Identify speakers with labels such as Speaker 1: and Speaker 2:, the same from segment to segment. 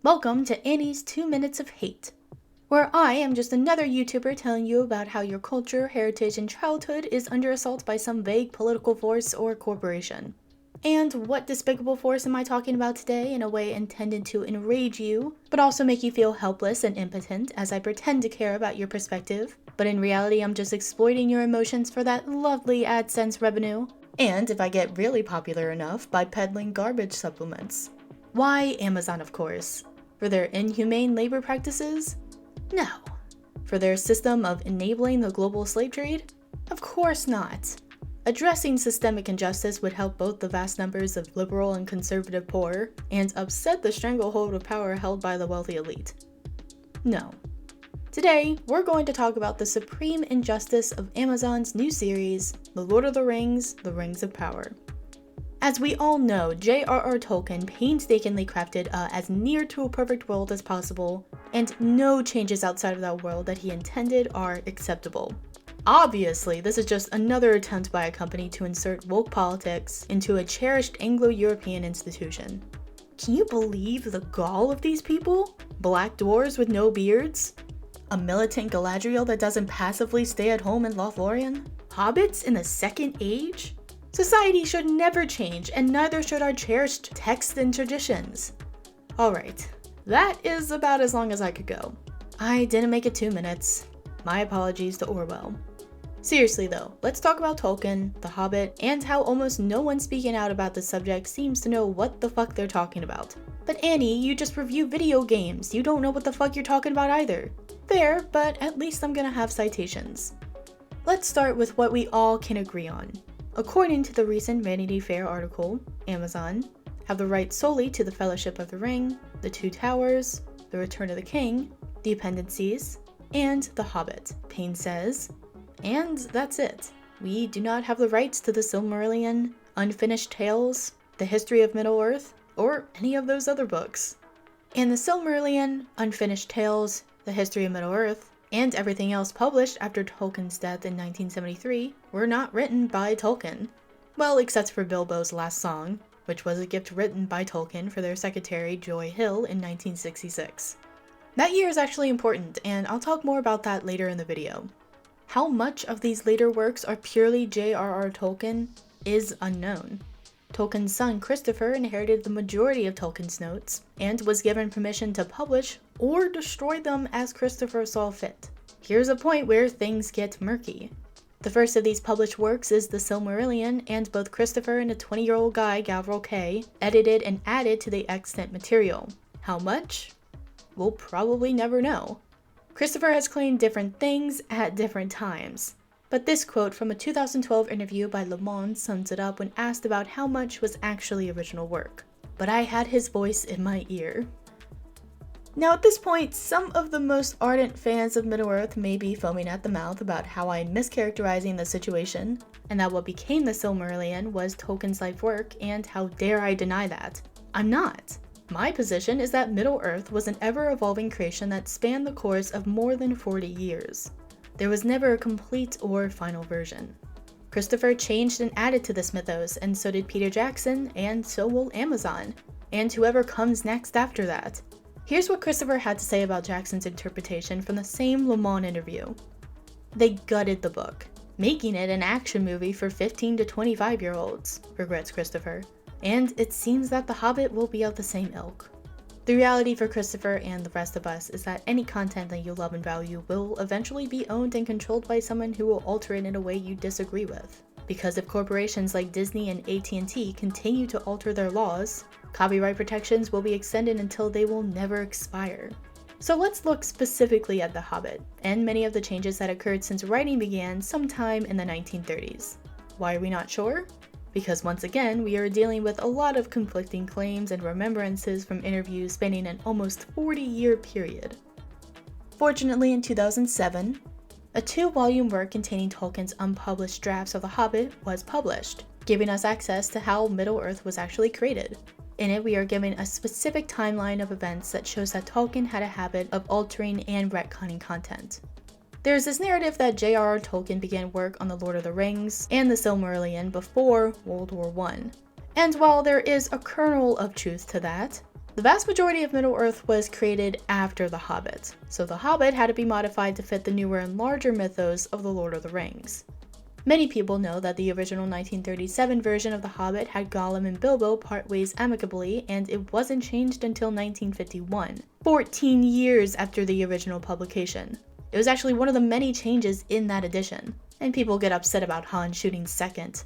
Speaker 1: Welcome to Annie's 2 Minutes of Hate, where I am just another YouTuber telling you about how your culture, heritage, and childhood is under assault by some vague political force or corporation. And what despicable force am I talking about today in a way intended to enrage you, but also make you feel helpless and impotent as I pretend to care about your perspective, but in reality I'm just exploiting your emotions for that lovely AdSense revenue, and if I get really popular enough, by peddling garbage supplements. Why Amazon, of course. For their inhumane labor practices? No. For their system of enabling the global slave trade? Of course not. Addressing systemic injustice would help both the vast numbers of liberal and conservative poor, and upset the stranglehold of power held by the wealthy elite. No. Today, we're going to talk about the supreme injustice of Amazon's new series, The Lord of the Rings: The Rings of Power. As we all know, J.R.R. Tolkien painstakingly crafted as near to a perfect world as possible, and no changes outside of that world that he intended are acceptable. Obviously, this is just another attempt by a company to insert woke politics into a cherished Anglo-European institution. Can you believe the gall of these people? Black dwarves with no beards? A militant Galadriel that doesn't passively stay at home in Lothlorien? Hobbits in the Second Age? Society should never change, and neither should our cherished texts and traditions. Alright, that is about as long as I could go. I didn't make it 2 minutes. My apologies to Orwell. Seriously though, let's talk about Tolkien, The Hobbit, and how almost no one speaking out about the subject seems to know what the fuck they're talking about. But Annie, you just review video games. You don't know what the fuck you're talking about either. Fair, but at least I'm gonna have citations. Let's start with what we all can agree on. According to the recent Vanity Fair article, Amazon have the right solely to the Fellowship of the Ring, the Two Towers, the Return of the King, the Appendices, and The Hobbit. Payne says, and that's it. We do not have the rights to the Silmarillion, Unfinished Tales, the History of Middle-earth, or any of those other books. And the Silmarillion, Unfinished Tales, the History of Middle-earth, and everything else published after Tolkien's death in 1973 were not written by Tolkien. Well, except for Bilbo's last song, which was a gift written by Tolkien for their secretary Joy Hill in 1966. That year is actually important, and I'll talk more about that later in the video. How much of these later works are purely J.R.R. Tolkien is unknown. Tolkien's son Christopher inherited the majority of Tolkien's notes, and was given permission to publish or destroy them as Christopher saw fit. Here's a point where things get murky. The first of these published works is the Silmarillion, and both Christopher and a 20-year-old guy, Gavril Kay, edited and added to the extant material. How much? We'll probably never know. Christopher has claimed different things at different times. But this quote from a 2012 interview by Le Monde sums it up when asked about how much was actually original work. But I had his voice in my ear. Now at this point, some of the most ardent fans of Middle-earth may be foaming at the mouth about how I'm mischaracterizing the situation, and that what became the Silmarillion was Tolkien's life work, and how dare I deny that. I'm not. My position is that Middle-earth was an ever-evolving creation that spanned the course of more than 40 years. There was never a complete or final version. Christopher changed and added to this mythos, and so did Peter Jackson, and so will Amazon, and whoever comes next after that. Here's what Christopher had to say about Jackson's interpretation from the same Le Monde interview. They gutted the book, making it an action movie for 15 to 25-year-olds, regrets Christopher, and it seems that The Hobbit will be of the same ilk. The reality for Christopher and the rest of us is that any content that you love and value will eventually be owned and controlled by someone who will alter it in a way you disagree with. Because if corporations like Disney and AT&T continue to alter their laws, copyright protections will be extended until they will never expire. So let's look specifically at The Hobbit, and many of the changes that occurred since writing began sometime in the 1930s. Why are we not sure? Because once again, we are dealing with a lot of conflicting claims and remembrances from interviews spanning an almost 40-year period. Fortunately, in 2007, a 2-volume work containing Tolkien's unpublished drafts of The Hobbit was published, giving us access to how Middle-earth was actually created. In it, we are given a specific timeline of events that shows that Tolkien had a habit of altering and retconning content. There's this narrative that J.R.R. Tolkien began work on The Lord of the Rings and the Silmarillion before World War I. And while there is a kernel of truth to that, The vast majority of Middle-earth was created after The Hobbit, so The Hobbit had to be modified to fit the newer and larger mythos of The Lord of the Rings. Many people know that the original 1937 version of The Hobbit had Gollum and Bilbo part ways amicably, and it wasn't changed until 1951, 14 years after the original publication. It was actually one of the many changes in that edition, and people get upset about Han shooting second.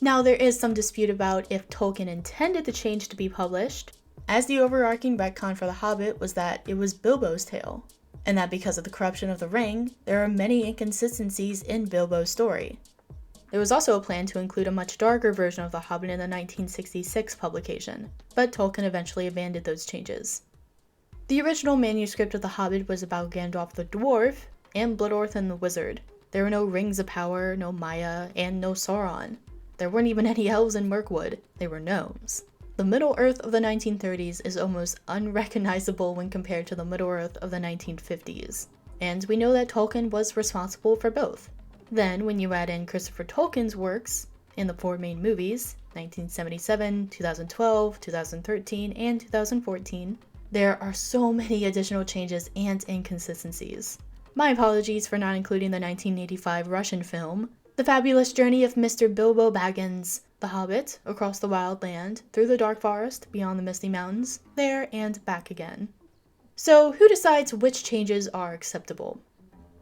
Speaker 1: Now, there is some dispute about if Tolkien intended the change to be published, as the overarching retcon for The Hobbit was that it was Bilbo's tale, and that because of the corruption of the ring, there are many inconsistencies in Bilbo's story. There was also a plan to include a much darker version of The Hobbit in the 1966 publication, but Tolkien eventually abandoned those changes. The original manuscript of The Hobbit was about Gandalf the Dwarf and Bloodorth and the Wizard. There were no rings of power, no Maya, and no Sauron. There weren't even any elves in Mirkwood, they were gnomes. The Middle-earth of the 1930s is almost unrecognizable when compared to the Middle-earth of the 1950s, and we know that Tolkien was responsible for both. Then, when you add in Christopher Tolkien's works in the 4 main movies, 1977, 2012, 2013, and 2014, there are so many additional changes and inconsistencies. My apologies for not including the 1985 Russian film, The Fabulous Journey of Mr. Bilbo Baggins, The Hobbit, Across the Wild Land, Through the Dark Forest, Beyond the Misty Mountains, There and Back Again. So who decides which changes are acceptable?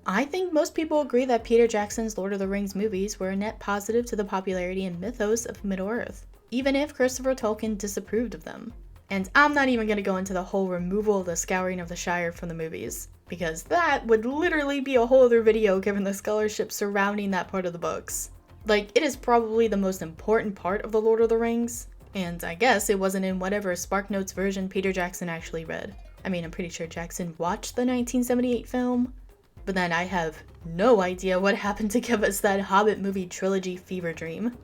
Speaker 1: I think most people agree that Peter Jackson's Lord of the Rings movies were a net positive to the popularity and mythos of Middle-earth, even if Christopher Tolkien disapproved of them. And I'm not even going to go into the whole removal of the Scouring of the Shire from the movies, because that would literally be a whole other video given the scholarship surrounding that part of the books. Like, it is probably the most important part of The Lord of the Rings, and I guess it wasn't in whatever SparkNotes version Peter Jackson actually read. I mean, I'm pretty sure Jackson watched the 1978 film, but then I have no idea what happened to give us that Hobbit movie trilogy fever dream.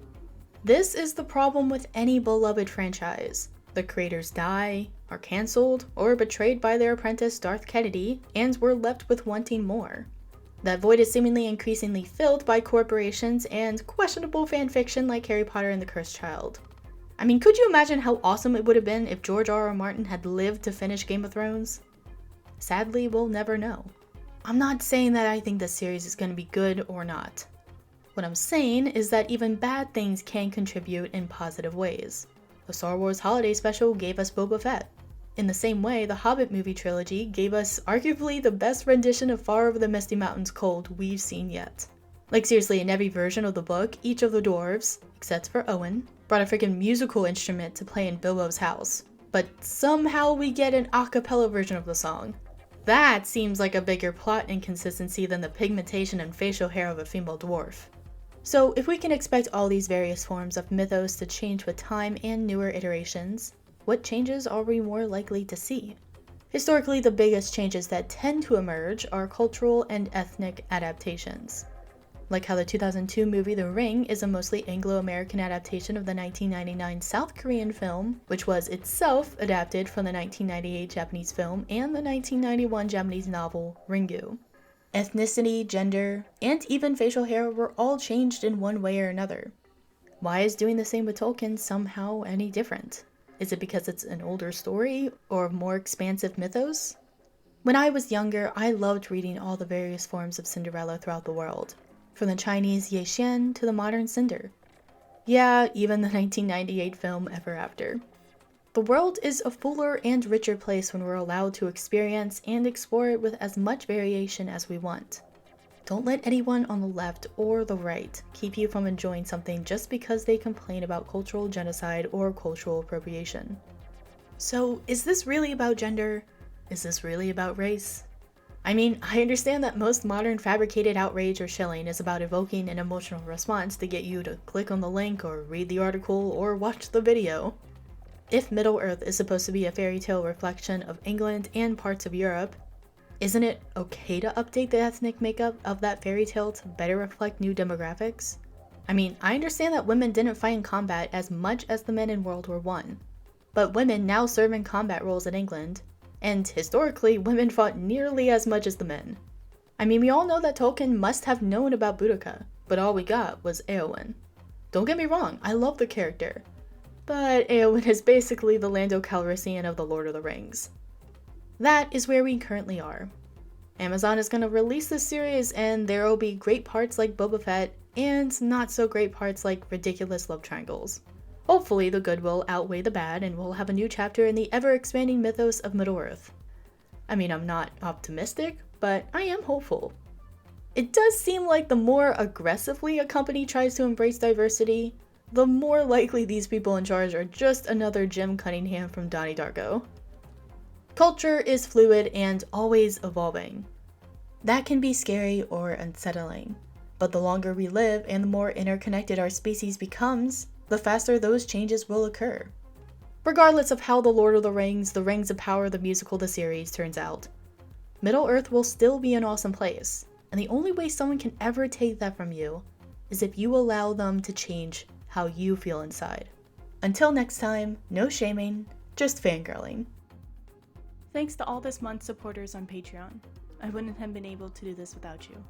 Speaker 1: This is the problem with any beloved franchise. The creators die, are cancelled, or betrayed by their apprentice Darth Kennedy, and we're left with wanting more. That void is seemingly increasingly filled by corporations and questionable fanfiction like Harry Potter and the Cursed Child. I mean, could you imagine how awesome it would have been if George R.R. Martin had lived to finish Game of Thrones? Sadly, we'll never know. I'm not saying that I think this series is going to be good or not. What I'm saying is that even bad things can contribute in positive ways. The Star Wars Holiday Special gave us Boba Fett. In the same way, the Hobbit movie trilogy gave us arguably the best rendition of Far Over the Misty Mountains Cold we've seen yet. Like seriously, in every version of the book, each of the dwarves, except for Owen, brought a freaking musical instrument to play in Bilbo's house. But somehow we get an a cappella version of the song. That seems like a bigger plot inconsistency than the pigmentation and facial hair of a female dwarf. So if we can expect all these various forms of mythos to change with time and newer iterations, what changes are we more likely to see? Historically, the biggest changes that tend to emerge are cultural and ethnic adaptations. Like how the 2002 movie The Ring is a mostly Anglo-American adaptation of the 1999 South Korean film, which was itself adapted from the 1998 Japanese film and the 1991 Japanese novel Ringu. Ethnicity, gender, and even facial hair were all changed in one way or another. Why is doing the same with Tolkien somehow any different? Is it because it's an older story or more expansive mythos? When I was younger, I loved reading all the various forms of Cinderella throughout the world. From the Chinese Ye Xian to the modern Cinder. Yeah, even the 1998 film Ever After. The world is a fuller and richer place when we're allowed to experience and explore it with as much variation as we want. Don't let anyone on the left or the right keep you from enjoying something just because they complain about cultural genocide or cultural appropriation. So, is this really about gender? Is this really about race? I mean, I understand that most modern fabricated outrage or shilling is about evoking an emotional response to get you to click on the link or read the article or watch the video. If Middle-earth is supposed to be a fairy tale reflection of England and parts of Europe, isn't it okay to update the ethnic makeup of that fairy tale to better reflect new demographics? I mean, I understand that women didn't fight in combat as much as the men in World War I, but women now serve in combat roles in England, and historically, women fought nearly as much as the men. I mean, we all know that Tolkien must have known about Boudica, but all we got was Éowyn. Don't get me wrong, I love the character. but Eowyn is basically the Lando Calrissian of the Lord of the Rings. That is where we currently are. Amazon is going to release this series, and there will be great parts like Boba Fett, and not so great parts like ridiculous love triangles. Hopefully the good will outweigh the bad, and we'll have a new chapter in the ever-expanding mythos of Middle-earth. I mean, I'm not optimistic, but I am hopeful. It does seem like the more aggressively a company tries to embrace diversity, the more likely these people in charge are just another Jim Cunningham from Donnie Darko. Culture is fluid and always evolving. That can be scary or unsettling, but the longer we live and the more interconnected our species becomes, the faster those changes will occur. Regardless of how The Lord of the Rings of Power the musical the series turns out, Middle-earth will still be an awesome place, and the only way someone can ever take that from you is if you allow them to change how you feel inside. Until next time, no shaming, just fangirling. Thanks to all this month's supporters on Patreon. I wouldn't have been able to do this without you.